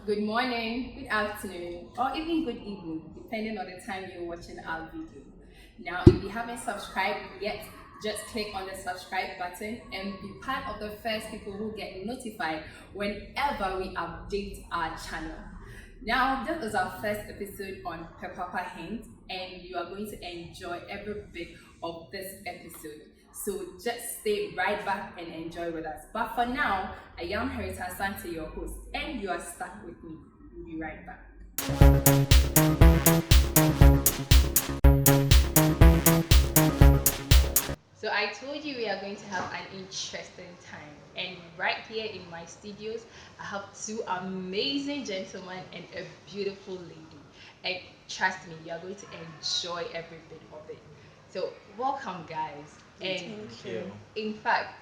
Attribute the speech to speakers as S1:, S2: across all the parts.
S1: Good morning, good afternoon, or even good evening, depending on the time you're watching our video. Now, if you haven't subscribed yet, just click on the subscribe button and be part of the first people who get notified whenever we update our channel. Now, this is our first episode on Pepapa Hint, and you are going to enjoy every bit of this episode. So just stay right back and enjoy with us. But for now, I am Harita Sante, your host, and you are stuck with me. We'll be right back. So I told you we are going to have an interesting time. And right here in my studios, I have two amazing gentlemen and a beautiful lady. And trust me, you are going to enjoy every bit of it. So welcome guys. And
S2: Thank you.
S1: in fact,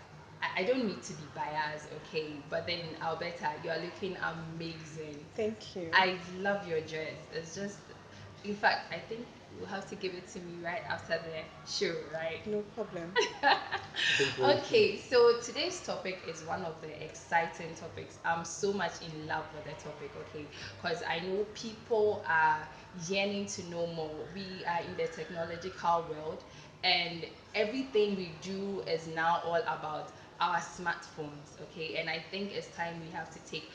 S1: I don't need to be biased, okay? But then Alberta, you are looking amazing.
S2: Thank you.
S1: I love your dress. It's just, in fact, I think you'll have to give it to me right after the show, right?
S2: No problem.
S1: Okay, so today's topic is one of the exciting topics. I'm so much in love with the topic, okay? Because I know people are yearning to know more. We are in the technological world, and everything we do is now all about our smartphones, okay? And I think it's time we have to take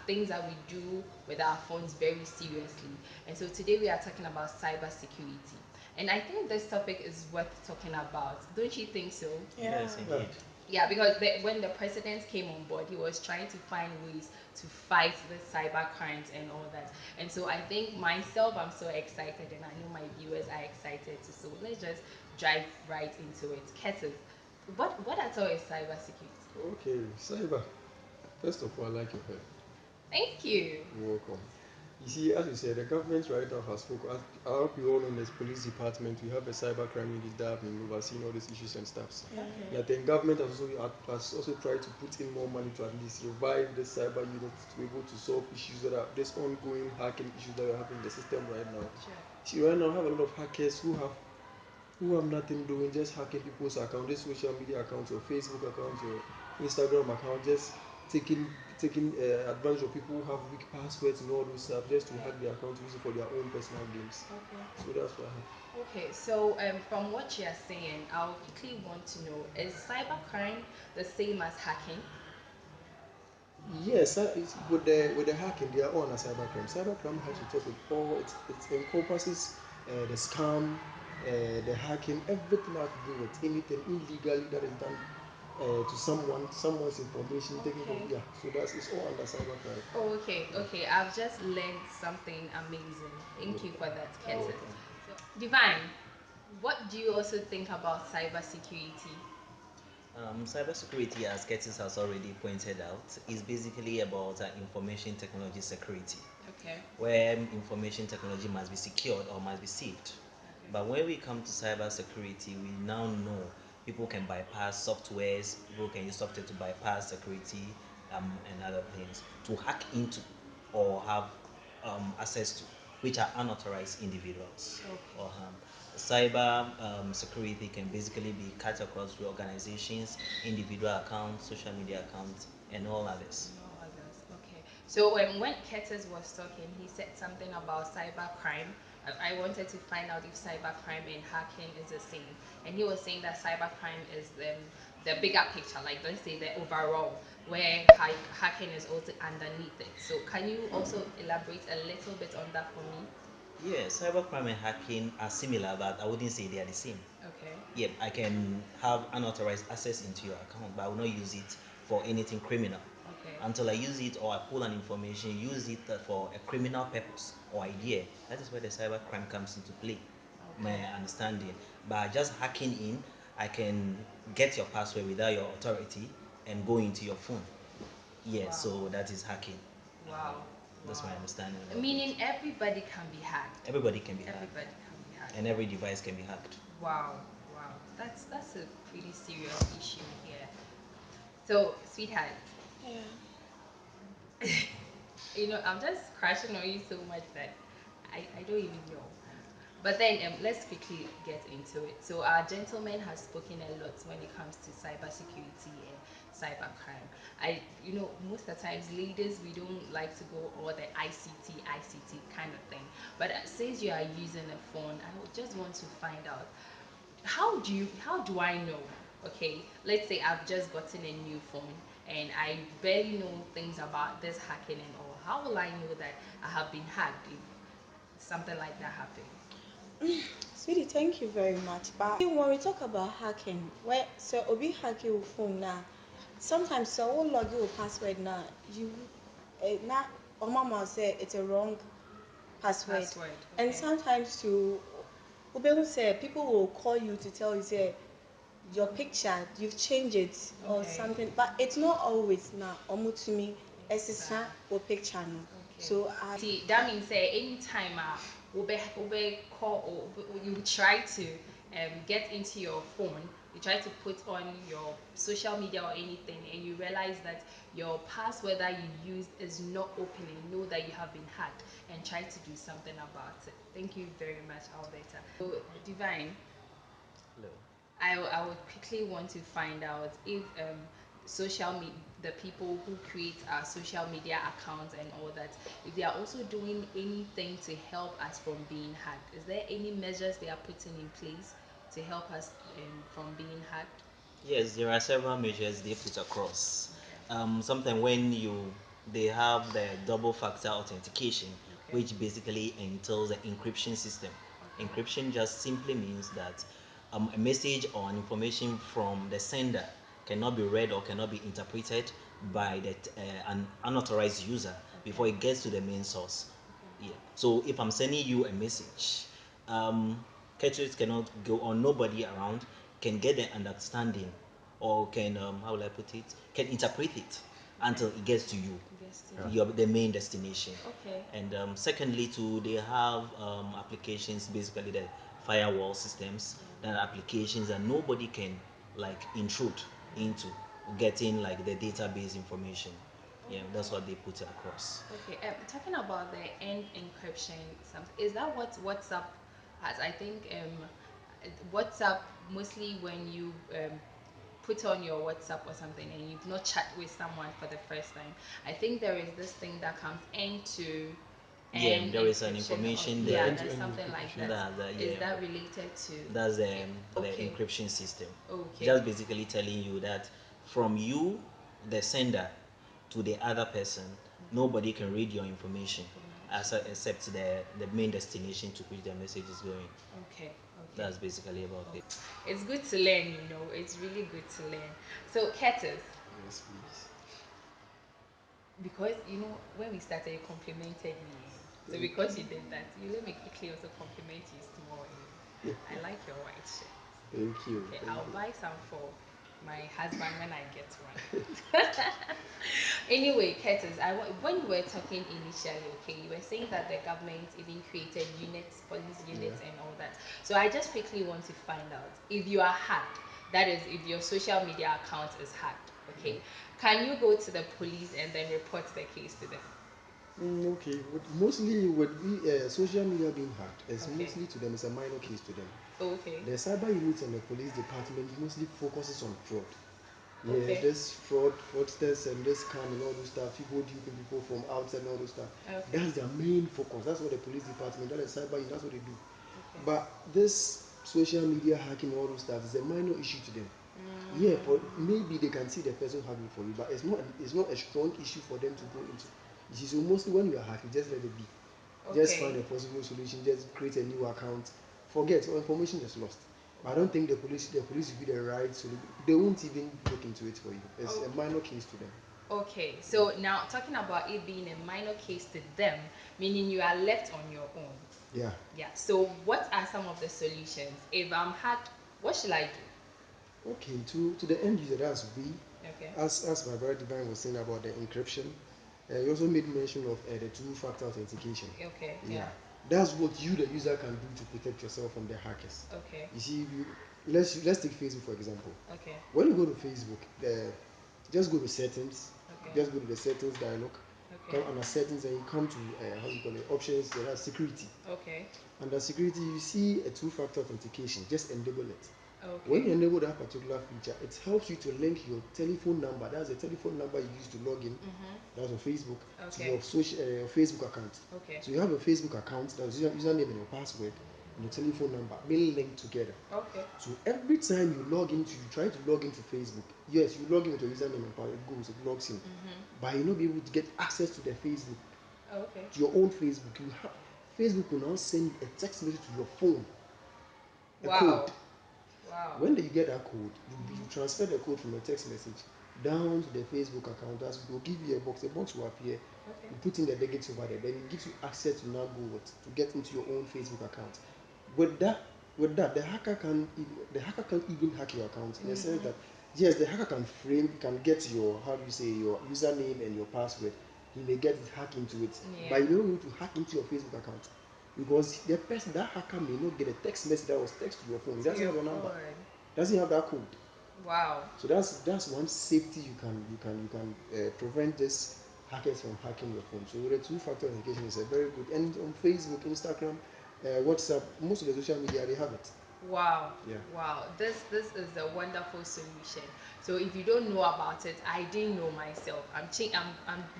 S1: things that we do with our phones very seriously. And so today we are talking about cybersecurity. And I think this topic is worth talking about. Don't you think so?
S2: Yeah.
S3: Yes, indeed.
S1: Yeah, because when the president came on board, he was trying to find ways to fight the cyber crimes and all that. And so I think myself, I'm so excited, and I know my viewers are excited too. So let's just dive right into it. Ketis, what at all is cybersecurity?
S4: Okay, Cyber. First of all, I like your hair.
S1: Thank you.
S4: You're welcome. You see, as you said, the government right now has focused. I hope you all know in the police department, we have a cyber crime unit that have been overseeing all these issues and stuff.
S2: Yeah.
S4: And I think government has also tried to put in more money to at least revive the cyber unit to be able to solve issues that are this ongoing hacking issues that we have in the system right now.
S1: Sure.
S4: See, right now, I have a lot of hackers who have nothing doing, just hacking people's accounts, just social media accounts, or Facebook accounts, or Instagram account, just taking taking advantage of people who have weak passwords and all those stuff, just to hack their account, use it for their own personal gains.
S1: Okay.
S4: So that's what I have.
S1: Okay, so from what you are saying, I'll quickly want to know, is cybercrime the same as hacking?
S4: Yes, with the hacking, they are all on a cybercrime. Cybercrime has to talk with all it encompasses the scam, the hacking, everything that has to do with anything illegally that is done to someone's information taken from.
S1: Okay.
S4: Yeah. So it's all under cybercrime.
S1: Oh, okay, okay. I've just learned something amazing. Thank you for that, Curtis. So, Divine, what do you also think about cybersecurity?
S3: Cybersecurity, as Curtis has already pointed out, is basically about information technology security,
S1: Okay.
S3: where information technology must be secured or must be saved. But when we come to cybersecurity, we now know people can bypass softwares, people can use software to bypass security and other things to hack into or have access to, which are unauthorized individuals.
S1: Okay.
S3: Or cyber security can basically be cut across through organizations, individual accounts, social media accounts, and all others.
S1: No others. Okay. So when Curtis was talking, he said something about cybercrime. I wanted to find out if cybercrime and hacking is the same. And he was saying that cybercrime is the bigger picture, like let's say the overall, where hacking is also underneath it. So can you also elaborate a little bit on that for me?
S3: Yeah, cybercrime and hacking are similar, but I wouldn't say they are the same.
S1: Okay.
S3: Yep, I can have unauthorized access into your account, but I will not use it for anything criminal.
S1: Okay.
S3: Until I use it or I pull an information, use it for a criminal purpose or idea. That is where the cybercrime comes into play, my
S1: Okay.
S3: understanding. By just hacking in, I can get your password without your authority and go into your phone. Yeah,
S1: Wow.
S3: so that is hacking.
S1: Wow.
S3: That's my
S1: Wow.
S3: understanding of it.
S1: Meaning everybody can be hacked.
S3: Everybody can be hacked,
S1: Everybody can be hacked.
S3: and every device can be hacked.
S1: Wow, wow. That's a pretty serious issue here. So, sweetheart,
S2: Yeah.
S1: I'm just crashing on you so much that I don't even know. But then let's quickly get into it. So our gentleman has spoken a lot when it comes to cybersecurity and cybercrime. Most of the times, ladies, we don't like to go all the ICT kind of thing. But since you are using a phone, I would just want to find out how do I know? Okay, let's say I've just gotten a new phone and I barely know things about this hacking and all. How will I know that I have been hacked if something like that happens?
S2: Sweetie, thank you very much. But when we talk about hacking, where so obi hack your phone now, sometimes so will log your password now. You now mama say it's a wrong password.
S1: Password.
S2: And
S1: Okay.
S2: sometimes to Ubegu say people will call you to tell you say your picture you've changed it or
S1: Okay.
S2: something, but it's not always now omutumi esisa or picture no.
S1: Okay.
S2: So I
S1: See, that means anytime ube call or you try to get into your phone, you try to put on your social media or anything, and you realize that your password that you used is not opening, know that you have been hacked, and try to do something about it. Thank you very much, Alberta. So, Divine,
S3: Hello.
S1: I would quickly want to find out if social media, the people who create our social media accounts and all that, if they are also doing anything to help us from being hacked. Is there any measures they are putting in place to help us from being hacked?
S3: Yes, there are several measures they put across.
S1: Okay.
S3: Sometimes when they have the double factor authentication,
S1: Okay.
S3: which basically entails the encryption system.
S1: Okay.
S3: Encryption just simply means that a message or an information from the sender cannot be read or cannot be interpreted by an unauthorized user before it gets to the main source. Yeah. So if I'm sending you a message, um, Ketchers cannot go or nobody around can get the understanding or can how will I put it, can interpret it until it gets to you,
S1: Yes.
S3: your the main destination.
S1: Okay.
S3: And secondly, too, they have applications, basically the firewall systems, that are applications that nobody can like intrude into getting like the database information. Yeah, that's what they put across.
S1: Okay, talking about the end encryption, is that what WhatsApp has? I think WhatsApp, mostly when you put on your WhatsApp or something and you've not chat with someone for the first time, I think there is this thing that comes into
S3: Yeah,
S1: end
S3: there is an
S1: encryption.
S3: information
S1: Yeah,
S3: there.
S1: there's
S4: End-to-end
S1: something like
S4: encryption.
S1: that. Is
S3: Yeah,
S1: that related to?
S3: that's the
S1: Okay.
S3: encryption system.
S1: Okay.
S3: Just basically telling you that from you, the sender, to the other person, nobody can read your information except the main destination to which the message is going.
S1: Okay. Okay.
S3: That's basically about it.
S1: It's good to learn, It's really good to learn. So, Curtis,
S4: Yes, please.
S1: because when we started, you complimented me. So
S4: Thank
S1: because you did that, you let me quickly also compliment you small. I like your white shirt.
S4: Thank you.
S1: Okay,
S4: Thank
S1: I'll
S4: you.
S1: buy some for my husband when I get one. Anyway, Curtis, when you were talking initially, okay, you were saying that the government even created units, police units,
S4: Yeah.
S1: and all that. So I just quickly want to find out if you are hacked. That is, if your social media account is hacked, okay, can you go to the police and then report the case to them?
S4: Okay, mostly with social media being hacked, it's
S1: Okay.
S4: mostly to them, it's a minor case to them.
S1: Okay.
S4: The cyber unit and the police department mostly focuses on fraud. Yeah,
S1: Okay.
S4: this fraudsters and this scam and all those stuff, people duping people from outside and all those stuff.
S1: Okay.
S4: That's their main focus. That's what the police department, that is cyber unit, that's what they do.
S1: Okay.
S4: But this social media hacking and all those stuff is a minor issue to them.
S1: Mm.
S4: Yeah, but maybe they can see the person hacking for you, but it's not a strong issue for them to go into. You see, so mostly when you are hacking, just let it be. Just
S1: Okay.
S4: find a possible solution. Just create a new account. Forget, all information is lost. I don't think the police will be the right solution. They won't even look into it for you. It's a minor case to them.
S1: Okay, so now talking about it being a minor case to them, meaning you are left on your own.
S4: Yeah.
S1: Yeah. So what are some of the solutions? If I'm hacked, what should I do?
S4: Okay. To the end user, that's we.
S1: Okay.
S4: As my brother Divine was saying about the encryption, he also made mention of the two-factor authentication.
S1: Okay.
S4: Yeah. That's what you, the user, can do to protect yourself from the hackers.
S1: Okay.
S4: You see, let's take Facebook for example.
S1: Okay.
S4: When you go to Facebook, just go to settings.
S1: Okay.
S4: Just go to the settings dialog.
S1: Okay.
S4: Come under settings and you come to how do you call it, options. There are security.
S1: Okay.
S4: Under security, you see a two-factor authentication. Just enable it.
S1: Okay.
S4: When you enable that particular feature, it helps you to link your telephone number. That's the telephone number you use to log in. That's on Facebook to
S1: Okay.
S4: your social Facebook account.
S1: Okay.
S4: So you have a Facebook account. That's your username and your password and your telephone number being linked together.
S1: Okay.
S4: So every time you log into, you try to log into Facebook. Yes, you log in with your username and password. It goes, it logs in. But you not be able to get access to the Facebook,
S1: Okay.
S4: to your own Facebook. Facebook will now send a text message to your phone. A
S1: Wow.
S4: code.
S1: Wow.
S4: When you get that code, you transfer the code from a text message down to the Facebook account. That's will give you a box. The box will appear.
S1: Okay.
S4: You put in the digits over there. Then it gives you access to now go to get into your own Facebook account. With that, the hacker can't even hack your account in the sense that yes, the hacker can get your, how do you say, your username and your password. He may get it, hack into it,
S1: Yeah.
S4: but you don't need to hack into your Facebook account because the person, that hacker, may not get a text message that was text to your phone. He doesn't have your number. Doesn't have that code.
S1: Wow.
S4: So that's one safety you can prevent this hackers from hacking your phone. So the two-factor authentication is a very good. And on Facebook, Instagram, WhatsApp, most of the social media, they have it.
S1: Wow.
S4: Yeah.
S1: Wow. This is a wonderful solution. So if you don't know about it, I didn't know myself. I'm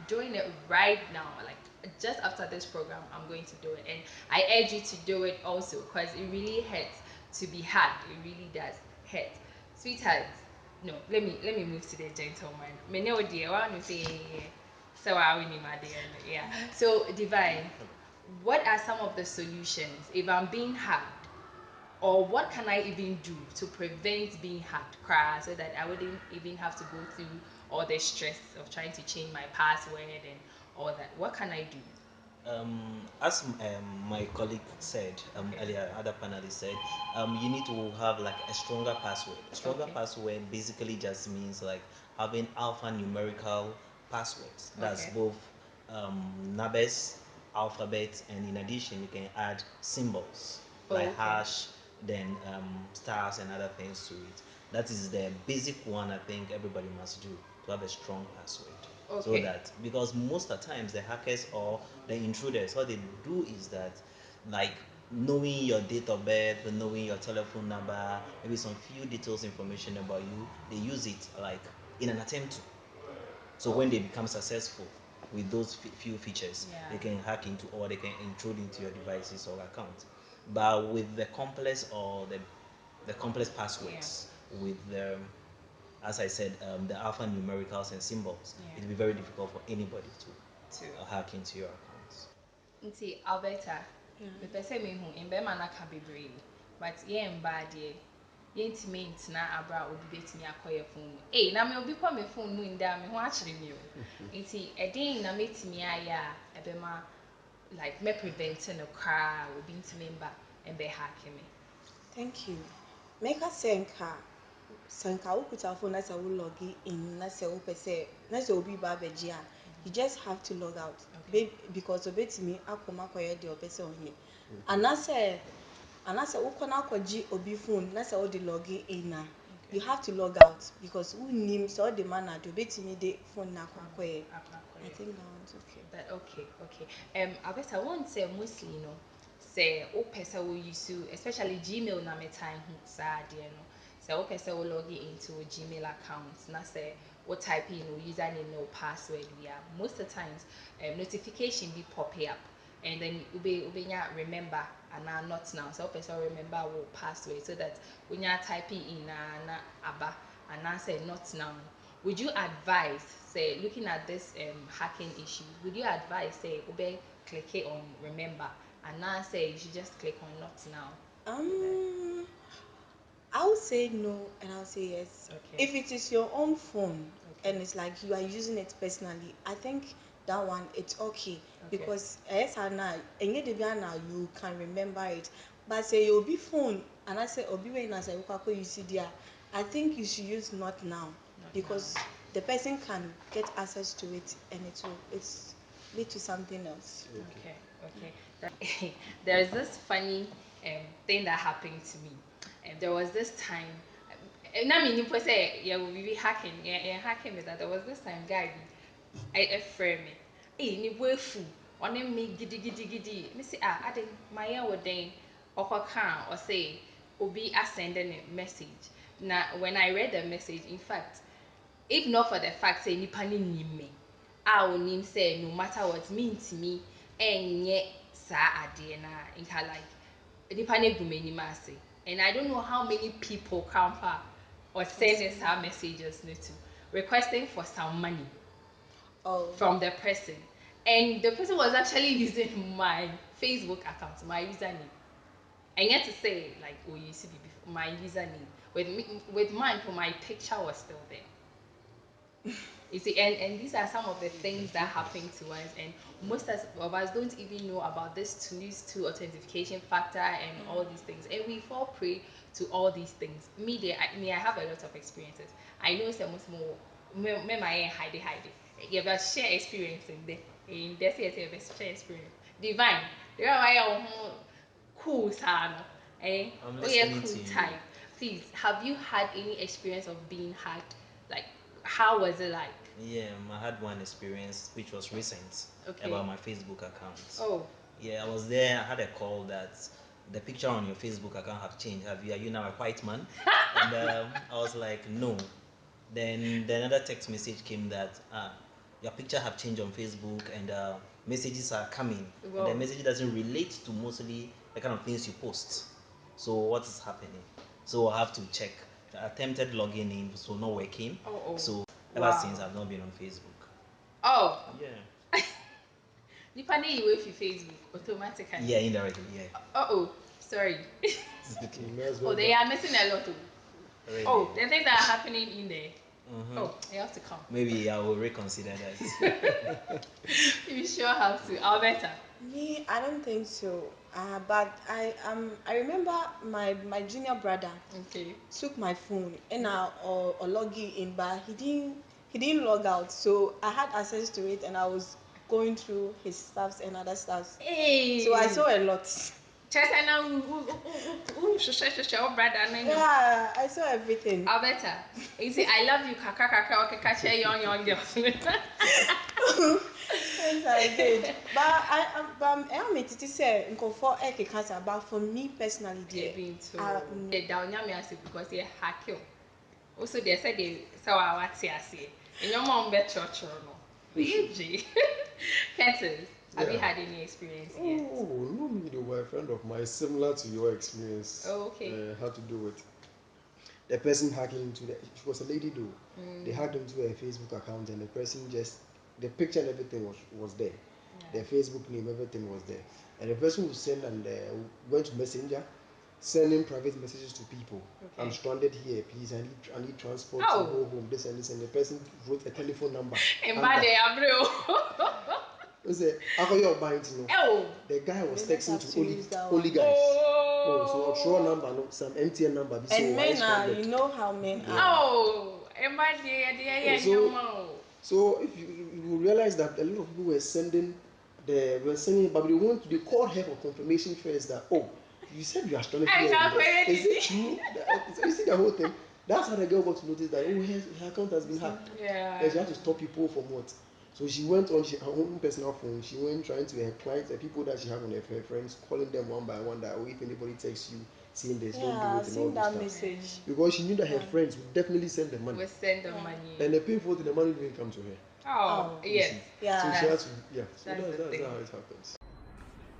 S1: doing it right now. Like just after this program, I'm going to do it, and I urge you to do it also because it really hurts to be hacked. It really does hurt, sweetheart. No, let me move to the gentleman. Me know dear, I want to say so I win my dear. Yeah. So Divine, what are some of the solutions if I'm being hacked? Or what can I even do to prevent being hacked, so that I wouldn't even have to go through all the stress of trying to change my password and all that? What can I do?
S3: As my colleague said earlier, other panelists said, you need to have like a stronger password. A stronger
S1: Okay.
S3: password basically just means like having alphanumerical passwords. That's
S1: Okay.
S3: both numbers, alphabet, and in addition you can add symbols like
S1: Okay.
S3: hash, then stars and other things to it. That is the basic one I think everybody must do to have a strong password. So
S1: Okay.
S3: that, because most of the times the hackers or the intruders, what they do is that, like, knowing your date of birth, knowing your telephone number, maybe some few details information about you, they use it like in an attempt to. So when they become successful with those few features,
S1: Yeah.
S3: they can hack into, or they can intrude into your devices or accounts. But with the complex or the complex passwords, with the, as I said, the alphanumericals and symbols,
S1: Yeah.
S3: it'll be very difficult for anybody to
S1: To
S3: hack into your accounts.
S1: nti Alberta,
S2: Yeah.
S1: mepɛ sɛ mehu mbɛrima no aka bebree, but yɛn mbaa deɛ yɛntumi ntena abra a obi betumi akɔ yɛ phone mu. Na me obi kɔ me phone mu nda me ho akyerɛ me o. Nti ɛdɛn na metumi ayɛ a ɛbɛma like me prevent no koraa a obi ntumi mba mbɛ hack me.
S2: Thank you. Make a senka ukuta phone na say we log in na say we say na say obi ba beji a you just have to log out.
S1: Okay.
S2: Because obetimi akoma koye de obese onye. And na say ukona akwaji obi phone na say o de log in na you have to log out because who name so the man na obetimi de phone na koye. I think that one's okay.
S1: But okay. Alberta, one say mostly, say o pesa we use, especially Gmail na me time sa dear no. Say o pesa we log into a Gmail account. Na say what type in username no password we are. Most of the times, notification be pop up, and then ube remember and not now. So person remember what password so that when you type in na aba and I say not now. Would you advise, say, looking at this hacking issue, would you advise, say, ube click it on remember and now say you should just click on not now?
S2: I'll say no and I'll say yes.
S1: Okay.
S2: If it is your own phone and it's like you are using it personally, I think that one it's okay. Because yes, now you can remember it. But say you'll be phone and I say obi when I say you see there, I think you should use not now because the person can get access to it and it's lead to something else.
S1: Okay. There is this funny thing that happened to me. There was this time, na me nipo say yeah we be hacking, yeah hacking me that there was this time guy I framed me ni wefu one me gidi me say ade my ear woden okoka or say obi sending a message. Now when I read the message, in fact, if not for the fact say nipa ni nim me, I will name say no matter what means to me enye sa ade na inka like nipa ne gume ni ma say. And I don't know how many people come or send some messages to requesting for some money from the person. And the person was actually using my Facebook account, my username. And yet to say, like, oh, you see, my username with mine, for my picture was still there. You see, and these are some of the things that happen to us, and most of us don't even know about these two authentication factor and all these things, and we fall prey to all these things. I have a lot of experiences. I know some more. Me my hide. You have share experience in there. In this share experience. Divine. There are my cool sana.
S3: I'm
S1: Oh yeah,
S3: listening
S1: cool
S3: to you.
S1: type. Please, have you had any experience of being hacked? Like, how was it like?
S3: Yeah, I had one experience which was recent
S1: Okay.
S3: about my Facebook account.
S1: Oh,
S3: Yeah, I was there. I had a call that the picture on your Facebook account have changed. Are you now a white man? And I was like, no. Then another text message came that your picture have changed on Facebook and messages are coming.
S1: Wow.
S3: And the message doesn't relate to mostly the kind of things you post. So what is happening? So I have to check. I attempted logging in, so not working.
S1: Oh.
S3: So ever
S1: Wow.
S3: since I've not been on Facebook.
S1: Oh,
S3: Yeah.
S1: depending you with your Facebook automatically.
S3: Yeah, indirectly. Yeah.
S1: Sorry.
S3: Okay.
S4: You may as
S1: Oh,
S4: well
S1: they are missing a lot.
S3: Really.
S1: Oh, the things that are happening in there.
S3: Mhm.
S1: Oh, you have to come.
S3: Maybe I will reconsider that.
S1: You sure have to. Alberta.
S2: Me, I don't think so. But I remember my junior brother
S1: Okay.
S2: took my phone and or log in, but he didn't log out. So I had access to it and I was going through his stuffs and other stuffs.
S1: Hey.
S2: So I saw a lot.
S1: Chester now. Brother.
S2: Yeah, I saw everything.
S1: Alberta. You see, I love you. Kaka. Okay, catch young girls.
S2: Yes, I did. But I am to say for cancer, but for me personally, dear,
S1: They down because they hack you. Also, they said they saw what I say. And your mom bet church or no. BG. Petters, have you
S4: Yeah.
S1: had any experience yet?
S4: Oh, no, me, they were a friend of mine, similar to your experience.
S1: Oh, okay.
S4: Had to do with the person hacking into she was a lady though. They hacked into her Facebook account and the person the picture and everything was there. Their Facebook name, everything was there. And the person who sent and went to Messenger, sending private messages to people.
S1: Okay.
S4: I'm stranded here, please. I need transport
S1: Oh.
S4: to go home. This and this, and the person wrote a telephone number.
S1: And bad day, bro.
S4: He said, "I got your buying to know."
S1: Oh.
S4: The guy was
S2: They just
S4: texting
S2: have
S4: to
S2: to
S4: only
S2: use that
S4: guys.
S2: one.
S4: Oh, so I'll throw a number, no, some MTN number. This
S2: And
S4: is why
S2: men
S4: it's
S2: are,
S4: stranded.
S2: you know how men are.
S1: Oh. And bad day,
S4: So if you realize that a lot of people were sending, but they called her for confirmation first that you said you are stranded
S1: I
S4: here.
S1: can't pay
S4: Is it true? So you see the whole thing. That's how the girl got to notice that her account has been hacked.
S1: Yeah.
S4: And she had to stop people from what? So she went on her own personal phone. She went trying to her clients, the people that she had on her friends, calling them one by one that if anybody texts you saying this, don't do
S2: Yeah,
S4: it
S2: I've
S4: and all
S2: seen
S4: this
S2: that
S4: stuff.
S2: message.
S4: Because she knew that her friends would definitely send the money.
S1: We send the money.
S4: And the pay for the money didn't come to her.
S1: Oh, yes.
S2: Yeah.
S4: So she had to, so
S1: That's the
S4: that's
S1: thing.
S4: how it happens.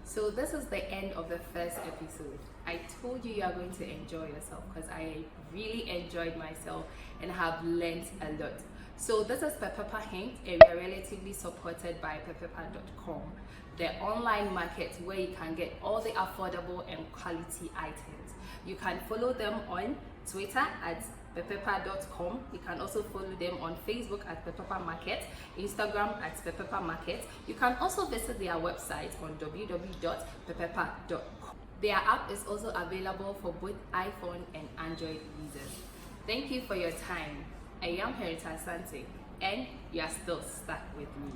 S1: So this is the end of the first episode. I told you are going to enjoy yourself because I really enjoyed myself and have learned a lot. So this is Pepepa Hint, and we are relatively supported by pepepa.com, the online market where you can get all the affordable and quality items. You can follow them on Twitter at pepepa.com. You can also follow them on Facebook at Pepepa Market, Instagram at Pepepa Market. You can also visit their website on www.pepepa.com. Their app is also available for both iPhone and Android users. Thank you for your time. I am Herita Sante, and you are still stuck with me.